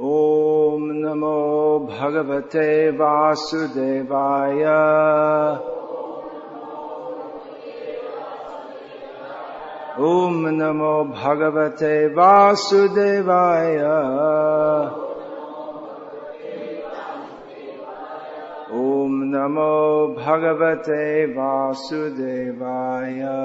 Om Namo Bhagavate Vasudevaya. Om Namo Bhagavate Vasudevaya. Om Namo Bhagavate Vasudevaya.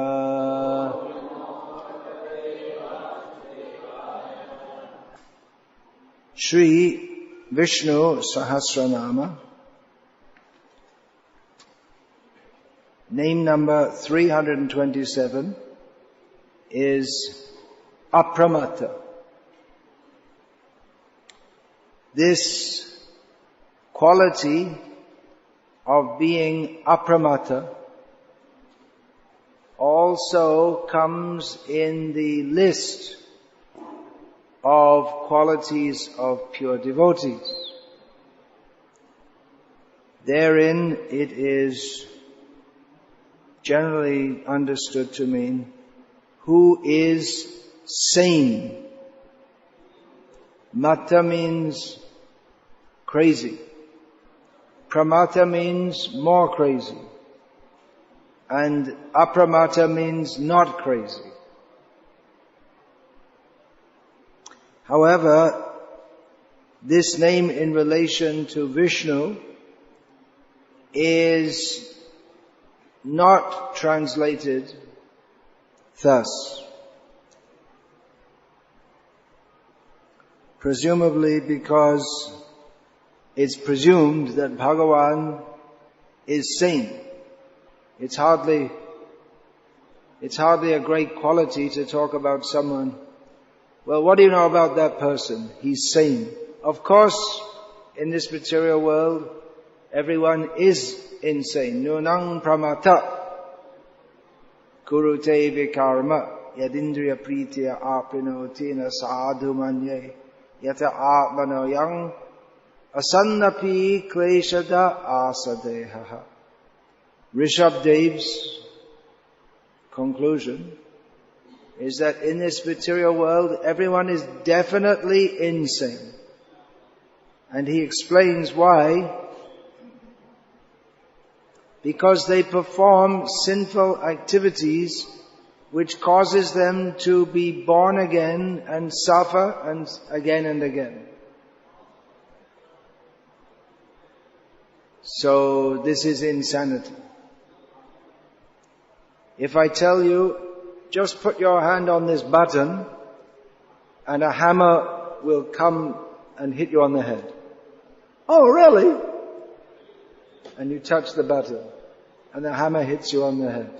Shri Vishnu Sahasranama, name number 327 is Apramattah. This quality of being Apramattah also comes in the list of qualities of pure devotees. Therein it is generally understood to mean who is sane. Matta means crazy. Pramatta means more crazy. And apramatta means not crazy. However, this name in relation to Vishnu is not translated thus. Presumably because it's presumed that Bhagavan is sane. It's hardly a great quality to talk about someone. Well, what do you know about that person? He's sane. Of course, in this material world, everyone is insane. Nunang pramattah kurute vikarma yadindriya pritya apinotina sadhu manye yata atmano yang asannapi kleshada asadehaha. Rishabdev's conclusion is that in this material world, everyone is definitely insane. And he explains why. Because they perform sinful activities which causes them to be born again and suffer and again. So this is insanity. If I tell you, just put your hand on this button and a hammer will come and hit you on the head. Oh, really? And you touch the button and the hammer hits you on the head.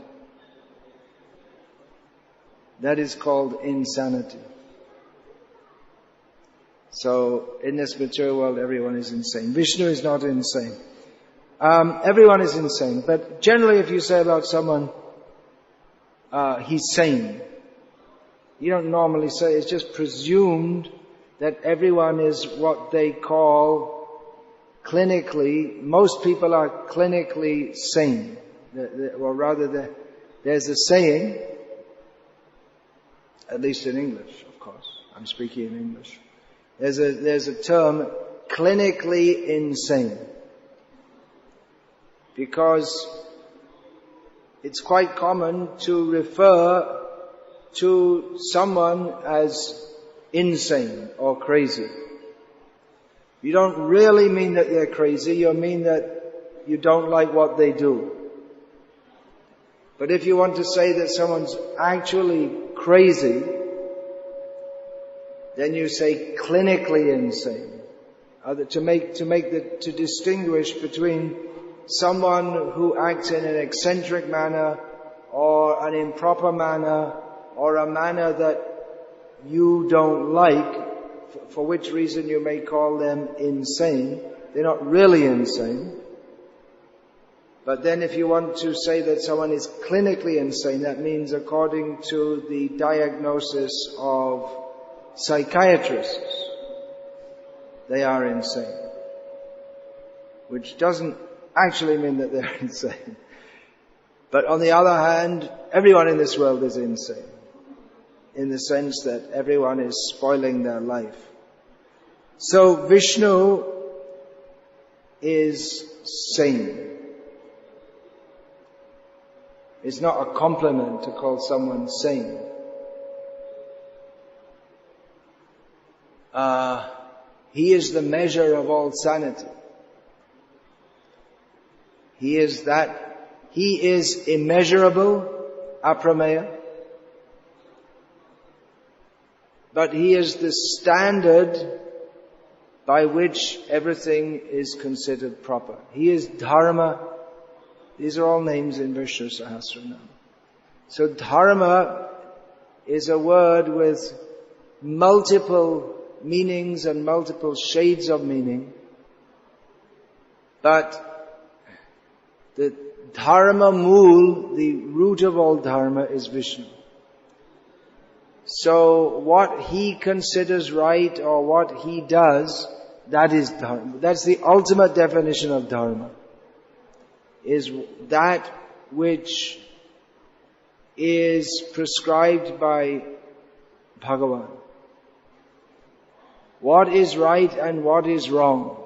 That is called insanity. So in this material world, everyone is insane. Vishnu is not insane. Everyone is insane. But generally, if you say about someone, he's sane, you don't normally say, it's just presumed that everyone is what they call clinically, most people are clinically sane. There's a saying, at least in English, of course, I'm speaking in English. There's a term, clinically insane. Because it's quite common to refer to someone as insane or crazy. You don't really mean that they're crazy, you mean that you don't like what they do. But if you want to say that someone's actually crazy, then you say clinically insane. To distinguish between someone who acts in an eccentric manner or an improper manner or a manner that you don't like, for which reason you may call them insane. They're not really insane. But then if you want to say that someone is clinically insane, that means according to the diagnosis of psychiatrists, they are insane. Which doesn't actually mean that they're insane. But on the other hand, everyone in this world is insane, in the sense that everyone is spoiling their life. So Vishnu is sane. It's not a compliment to call someone sane. He is the measure of all sanity. He is immeasurable, Apramattah, but He is the standard by which everything is considered proper. He is Dharma. These are all names in Vishnu Sahasranama. So Dharma is a word with multiple meanings and multiple shades of meaning. But the Dharma Mool, the root of all Dharma, is Vishnu. So what He considers right or what He does, that is Dharma. That's the ultimate definition of Dharma. Is that which is prescribed by Bhagavan. What is right and what is wrong.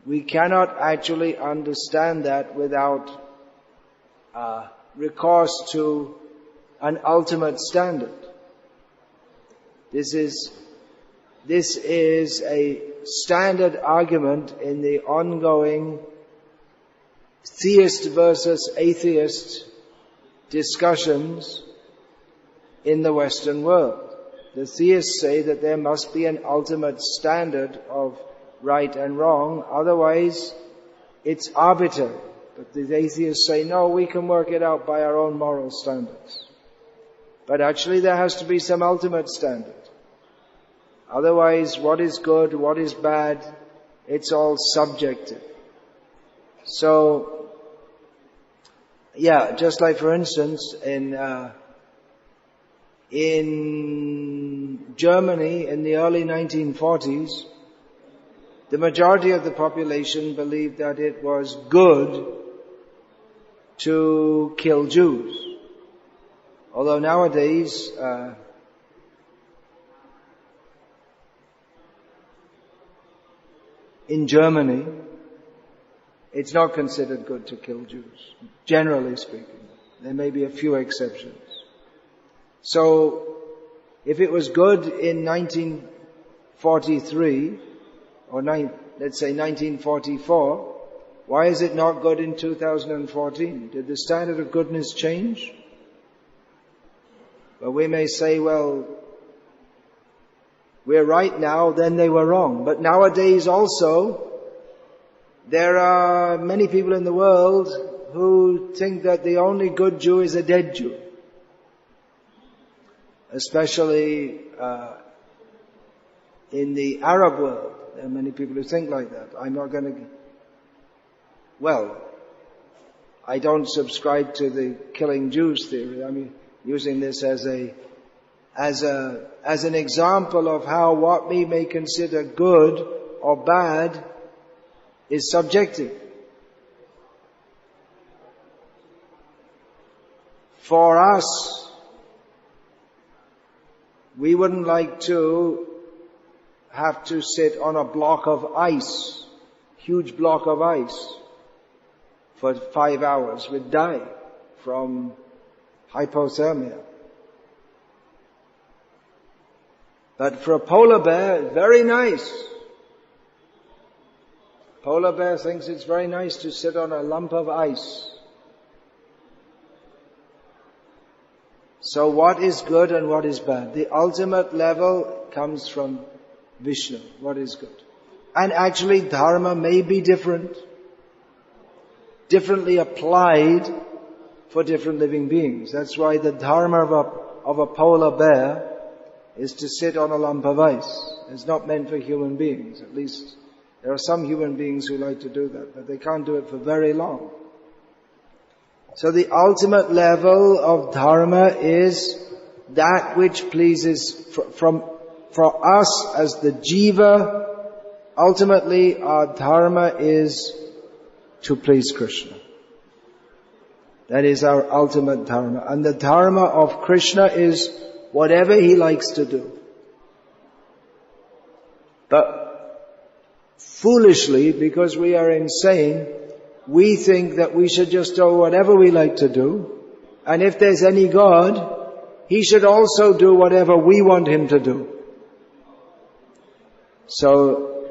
We cannot actually understand that without recourse to an ultimate standard. This is a standard argument in the ongoing theist versus atheist discussions in the Western world. The theists say that there must be an ultimate standard of right and wrong, otherwise it's arbitrary. But the atheists say, no, we can work it out by our own moral standards. But actually there has to be some ultimate standard. Otherwise, what is good, what is bad, it's all subjective. So, just like for instance, in Germany in the early 1940s, the majority of the population believed that it was good to kill Jews. Although nowadays, in Germany, it's not considered good to kill Jews, generally speaking. There may be a few exceptions. So, if it was good in 1943, or let's say 1944, why is it not good in 2014? Did the standard of goodness change? But we may say, well, we're right now, then they were wrong. But nowadays also, there are many people in the world who think that the only good Jew is a dead Jew. Especially in the Arab world. There are many people who think like that. I don't subscribe to the killing Jews theory. I'm using this as an example of how what we may consider good or bad is subjective. For us, we wouldn't like to have to sit on a block of ice, huge block of ice, for 5 hours. We'd die from hypothermia. But for a polar bear, very nice. Polar bear thinks it's very nice to sit on a lump of ice. So what is good and what is bad? The ultimate level comes from Vishnu, what is good. And actually dharma may be differently applied for different living beings. That's why the dharma of a polar bear is to sit on a lump of ice. It's not meant for human beings. At least there are some human beings who like to do that, but they can't do it for very long. So the ultimate level of dharma is that which pleases for us as the jiva. Ultimately, our dharma is to please Krishna. That is our ultimate dharma. And the dharma of Krishna is whatever He likes to do. But foolishly, because we are insane, we think that we should just do whatever we like to do, and if there's any God, He should also do whatever we want Him to do. So,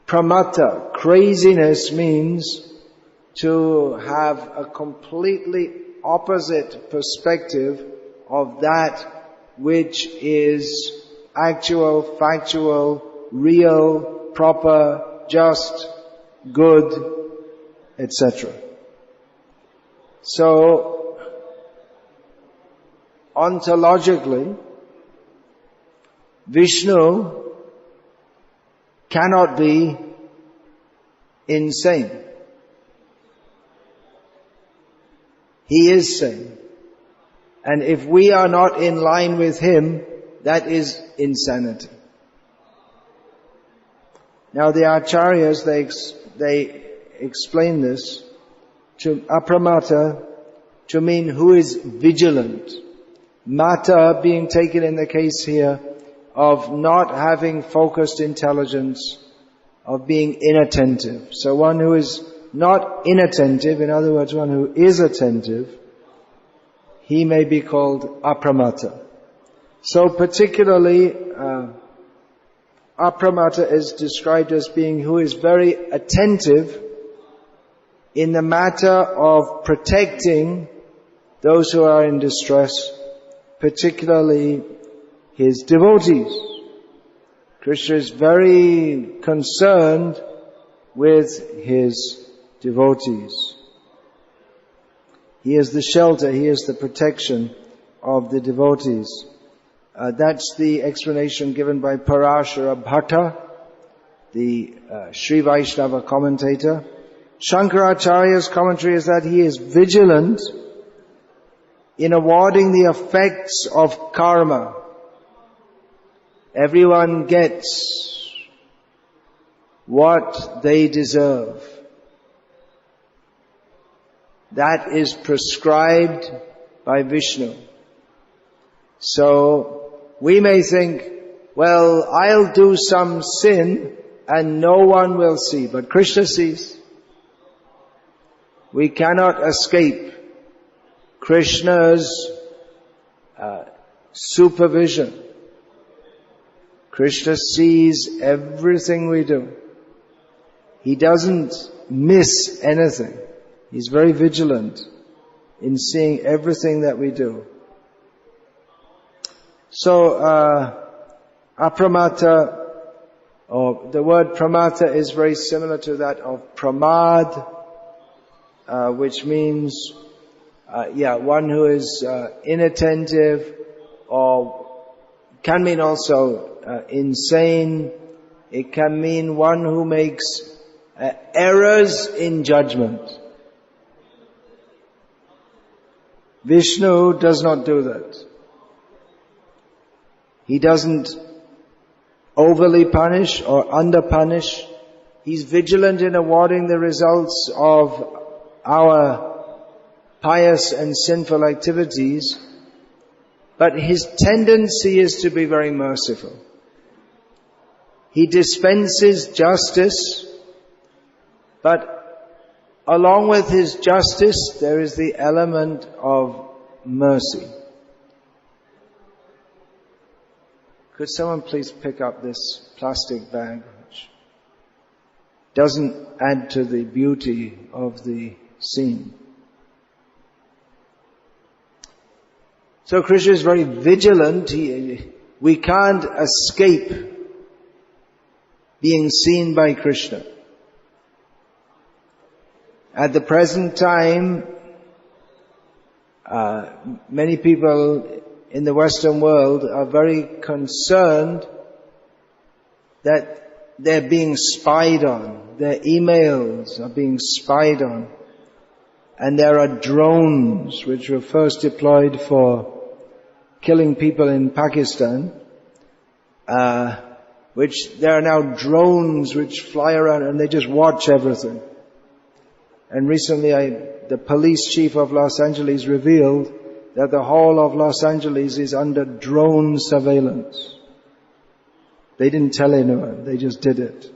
Apramattah, craziness, means to have a completely opposite perspective of that which is actual, factual, real, proper, just, good, etc. So, ontologically, Vishnu cannot be insane. He is sane. And if we are not in line with Him, that is insanity. Now the Acharyas, they explain this to Apramattah to mean who is vigilant. Mata being taken in the case here of not having focused intelligence, of being inattentive. So one who is not inattentive, in other words, one who is attentive, he may be called Apramattah. So particularly, Apramattah is described as being who is very attentive in the matter of protecting those who are in distress, particularly his devotees. Krishna is very concerned with his devotees. He is the shelter, he is the protection of the devotees. That's the explanation given by Parashara Bhatta, the Sri Vaishnava commentator. Shankaracharya's commentary is that he is vigilant in avoiding the effects of karma. Everyone gets what they deserve. That is prescribed by Vishnu. So we may think, well, I'll do some sin and no one will see, but Krishna sees. We cannot escape Krishna's supervision. Krishna sees everything we do. He doesn't miss anything. He's very vigilant in seeing everything that we do. So, Apramattah, or the word pramattah is very similar to that of pramad, which means, one who is inattentive, or can mean also insane. It can mean one who makes errors in judgment. Vishnu does not do that. He doesn't overly punish or under-punish. He's vigilant in awarding the results of our pious and sinful activities, but his tendency is to be very merciful. He dispenses justice, but along with his justice, there is the element of mercy. Could someone please pick up this plastic bag, which doesn't add to the beauty of the scene? So Krishna is very vigilant. We can't escape being seen by Krishna. At the present time, many people in the Western world are very concerned that they're being spied on. Their emails are being spied on. And there are drones which were first deployed for killing people in Pakistan, which there are now drones which fly around and they just watch everything. And recently the police chief of Los Angeles revealed that the whole of Los Angeles is under drone surveillance. They didn't tell anyone, they just did it.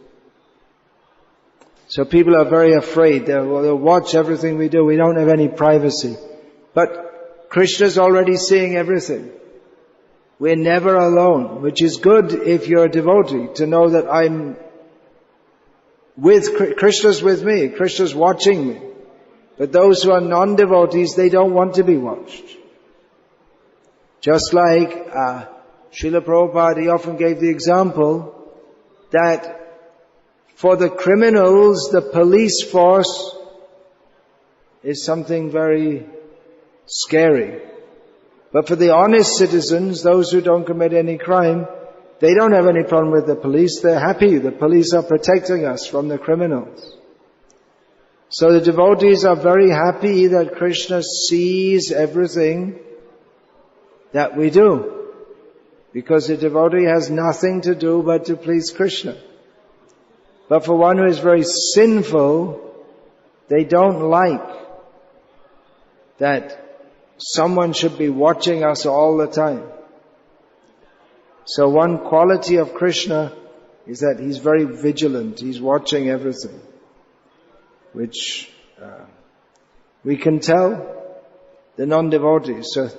So people are very afraid. They'll watch everything we do. We don't have any privacy. But Krishna's already seeing everything. We're never alone, which is good if you're a devotee, to know that I'm with, Krishna's with me, Krishna's watching me. But those who are non-devotees, they don't want to be watched. Just like Srila Prabhupada, he often gave the example that for the criminals, the police force is something very scary. But for the honest citizens, those who don't commit any crime, they don't have any problem with the police. They're happy. The police are protecting us from the criminals. So the devotees are very happy that Krishna sees everything that we do. Because the devotee has nothing to do but to please Krishna. But for one who is very sinful, they don't like that someone should be watching us all the time. So one quality of Krishna is that he's very vigilant. He's watching everything. Which we can tell the non-devotees. So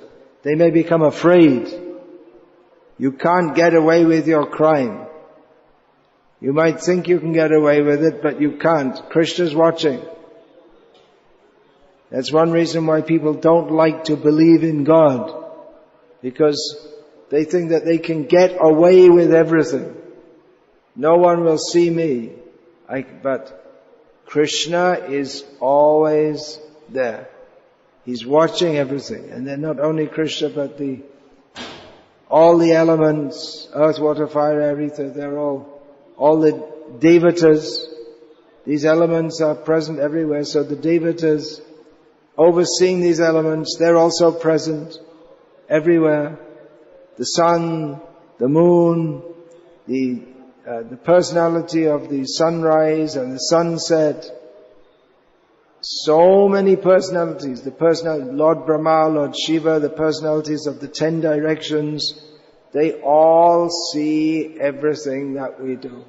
they may become afraid. You can't get away with your crime. You might think you can get away with it, but you can't. Krishna's watching. That's one reason why people don't like to believe in God. Because they think that they can get away with everything. No one will see me. But Krishna is always there. He's watching everything. And then not only Krishna, but all the elements, earth, water, fire, air, ether, they're all the devatas, these elements are present everywhere. So the devatas overseeing these elements, they're also present everywhere. The sun, the moon, the personality of the sunrise and the sunset. So many personalities. The personality, Lord Brahma, Lord Shiva, the personalities of the 10 directions, they all see everything that we do.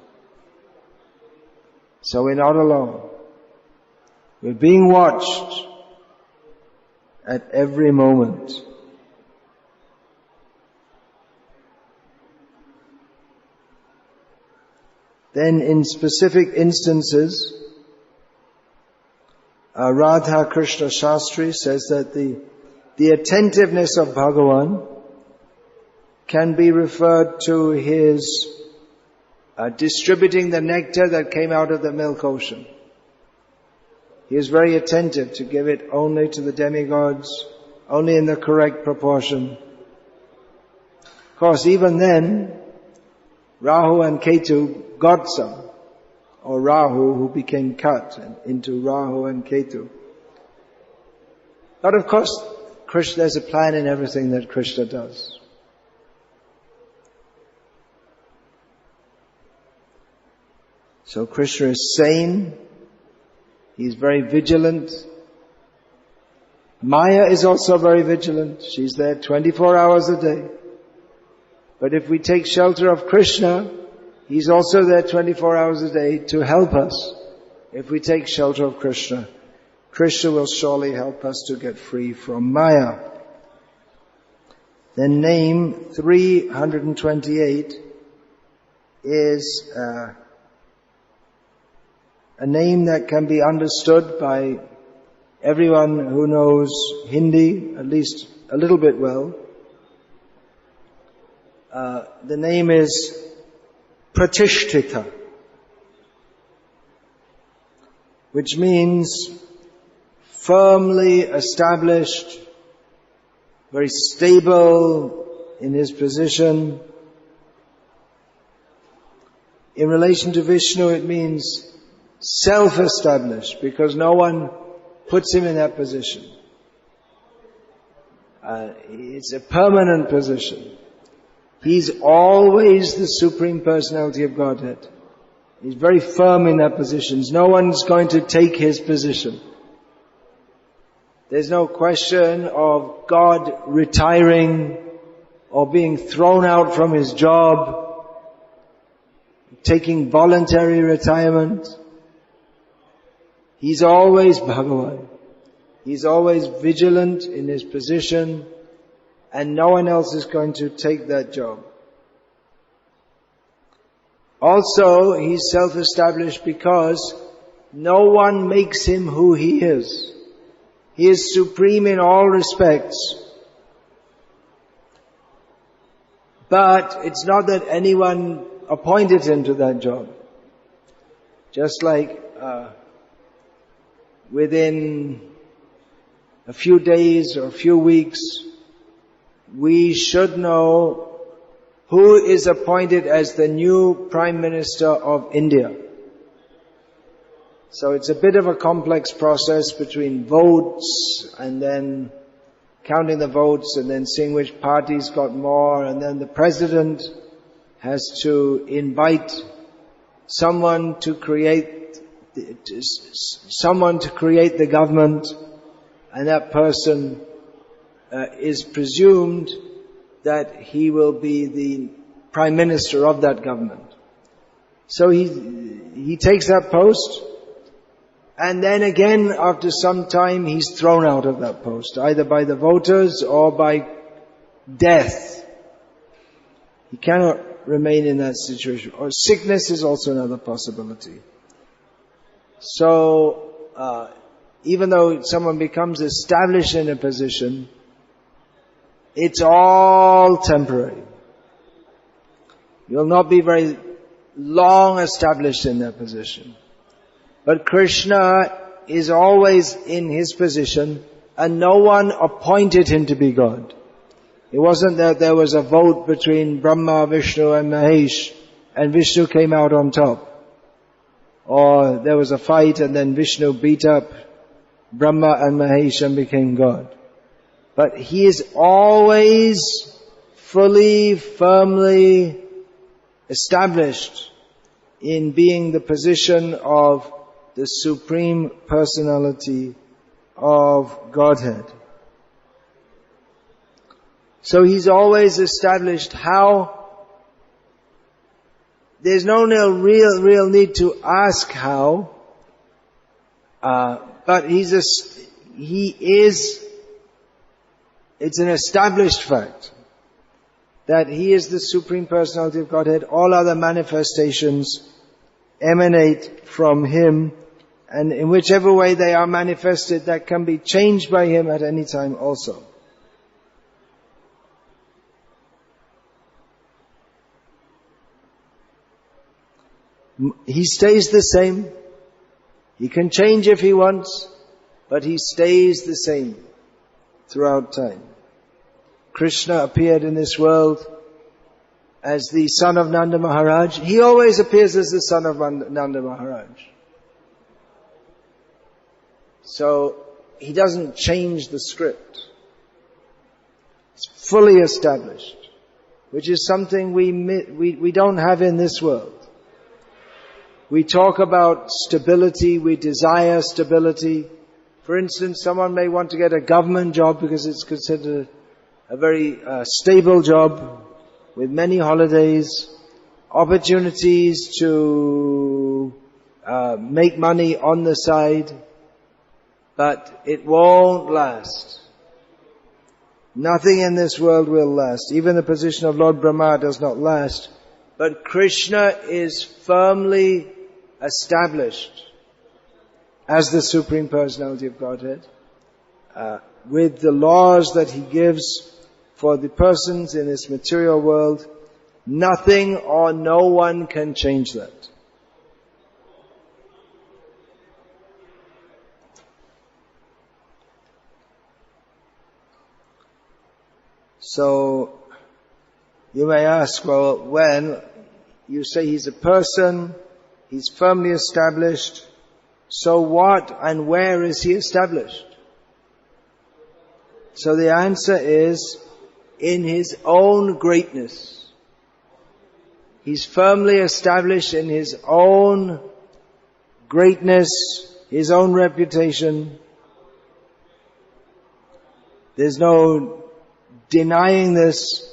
So we're not alone. We're being watched at every moment. Then in specific instances, Radha Krishna Shastri says that the attentiveness of Bhagavan can be referred to his distributing the nectar that came out of the milk ocean. He is very attentive to give it only to the demigods, only in the correct proportion. Of course, even then, Rahu and Ketu got some, or Rahu who became cut into Rahu and Ketu. But of course, Krishna, there's a plan in everything that Krishna does. So Krishna is sane, he's very vigilant. Maya is also very vigilant, she's there 24 hours a day. But if we take shelter of Krishna, he's also there 24 hours a day to help us. If we take shelter of Krishna, Krishna will surely help us to get free from Maya. Then name 328 is a name that can be understood by everyone who knows Hindi, at least a little bit well. The name is Pratisthitah, which means firmly established, very stable in his position. In relation to Vishnu, it means self-established, because no one puts him in that position. It's a permanent position. He's always the Supreme Personality of Godhead. He's very firm in that position. No one's going to take his position. There's no question of God retiring or being thrown out from his job. taking voluntary retirement. He's always Bhagavan. He's always vigilant in his position, and no one else is going to take that job. Also, he's self-established because no one makes him who he is. He is supreme in all respects. But it's not that anyone appointed him to that job. Just like within a few days or a few weeks, we should know who is appointed as the new Prime Minister of India. So it's a bit of a complex process between votes and then counting the votes and then seeing which parties got more, and then the President has to invite someone to create the government, and that person is presumed that he will be the Prime Minister of that government. So he takes that post, and then again after some time he's thrown out of that post, either by the voters or by death. He cannot remain in that situation. Or sickness is also another possibility. So, even though someone becomes established in a position, it's all temporary. You'll not be very long established in that position. But Krishna is always in his position, and no one appointed him to be God. It wasn't that there was a vote between Brahma, Vishnu and Mahesh, and Vishnu came out on top. Or there was a fight and then Vishnu beat up Brahma and Mahesh and became God. But he is always fully, firmly established in being the position of the Supreme Personality of Godhead. So he's always established how. There's no real need to ask how, but it's an established fact that he is the Supreme Personality of Godhead. All other manifestations emanate from him, and in whichever way they are manifested, that can be changed by him at any time also. He stays the same. He can change if he wants, but he stays the same throughout time. Krishna appeared in this world as the son of Nanda Maharaj. He always appears as the son of Nanda Maharaj. So he doesn't change the script. It's fully established, which is something we don't have in this world. We talk about stability, we desire stability. For instance, someone may want to get a government job because it's considered a very stable job with many holidays, opportunities to make money on the side, but it won't last. Nothing in this world will last. Even the position of Lord Brahma does not last. But Krishna is firmly established as the Supreme Personality of Godhead, with the laws that he gives for the persons in this material world. Nothing or no one can change that. So, you may ask, well, when you say he's a person, he's firmly established, so what and where is he established? So the answer is, in his own greatness. He's firmly established in his own greatness, his own reputation. There's no denying this,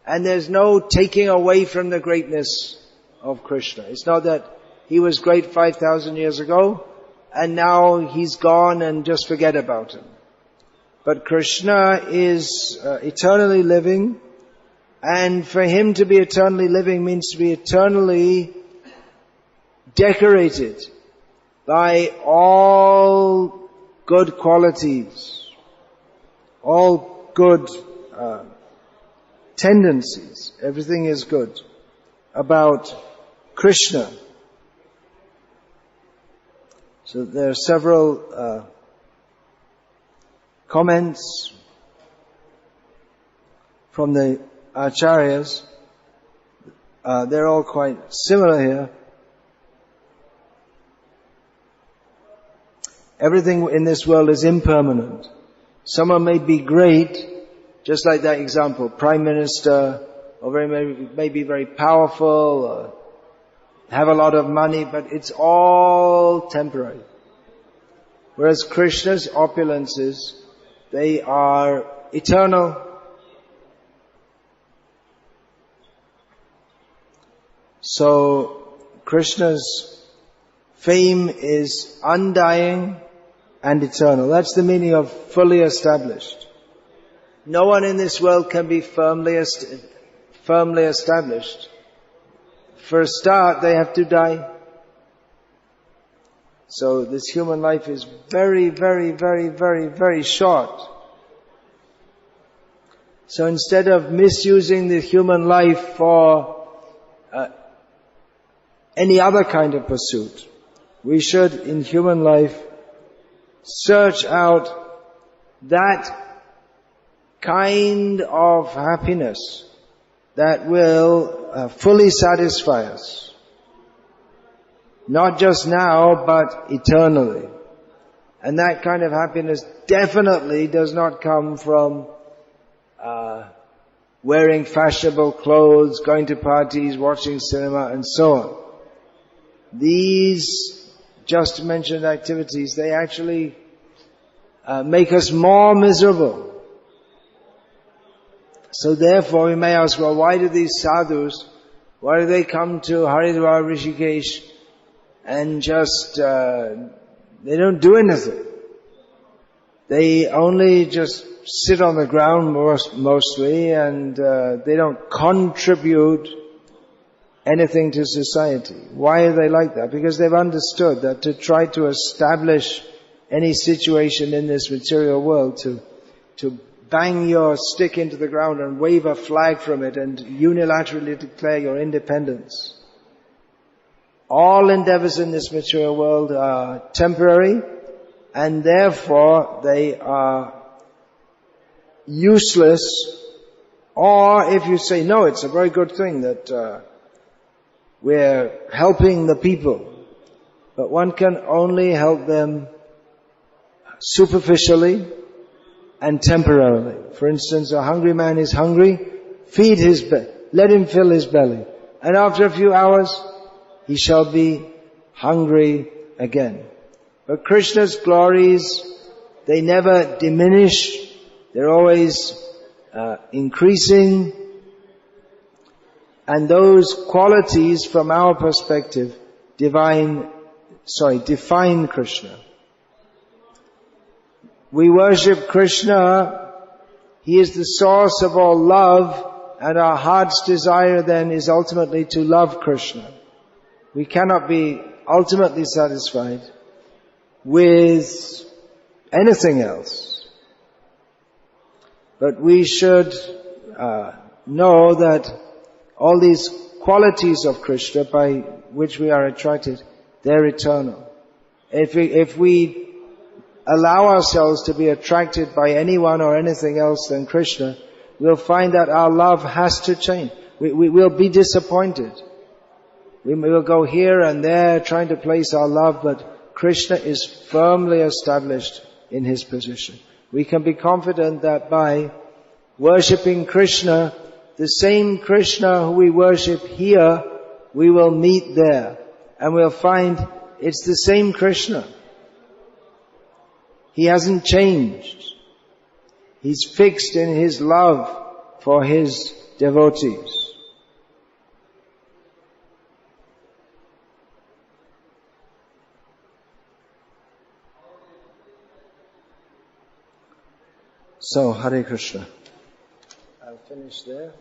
and there's no taking away from the greatness of Krishna. It's not that he was great 5,000 years ago and now he's gone and just forget about him. But Krishna is eternally living, and for him to be eternally living means to be eternally decorated by all good qualities, all good tendencies. Everything is good about Krishna. So there are several comments from the acharyas. They're all quite similar here. Everything in this world is impermanent. Someone may be great, just like that example, Prime Minister, or may be very powerful, or have a lot of money, but it's all temporary. Whereas Krishna's opulences, they are eternal. So Krishna's fame is undying and eternal. That's the meaning of fully established. No one in this world can be firmly established. For a start, they have to die. So this human life is very, very, very, very, very short. So instead of misusing the human life for any other kind of pursuit, we should, in human life, search out that kind of happiness that will fully satisfy us. Not just now, but eternally. And that kind of happiness definitely does not come from wearing fashionable clothes, going to parties, watching cinema, and so on. These just mentioned activities, they actually make us more miserable. So therefore we may ask, well, why do these sadhus, why do they come to Haridwar, Rishikesh, and just, they don't do anything. They only just sit on the ground mostly, and they don't contribute anything to society. Why are they like that? Because they've understood that to try to establish any situation in this material world, to bang your stick into the ground and wave a flag from it and unilaterally declare your independence. All endeavors in this material world are temporary, and therefore they are useless. Or if you say, no, it's a very good thing that we're helping the people, but one can only help them superficially and temporarily. For instance, a hungry man is hungry, feed his belly, let him fill his belly, and after a few hours he shall be hungry again. But Krishna's glories, they never diminish, they're always increasing, and those qualities from our perspective define Krishna. We worship Krishna, He is the source of all love, and our heart's desire then is ultimately to love Krishna. We cannot be ultimately satisfied with anything else. But we should know that all these qualities of Krishna by which we are attracted, they're eternal. If we allow ourselves to be attracted by anyone or anything else than Krishna, we'll find that our love has to change. We will be disappointed. We will go here and there trying to place our love, but Krishna is firmly established in His position. We can be confident that by worshipping Krishna, the same Krishna who we worship here, we will meet there. And we'll find it's the same Krishna. He hasn't changed. He's fixed in His love for His devotees. So, Hare Krishna. I'll finish there.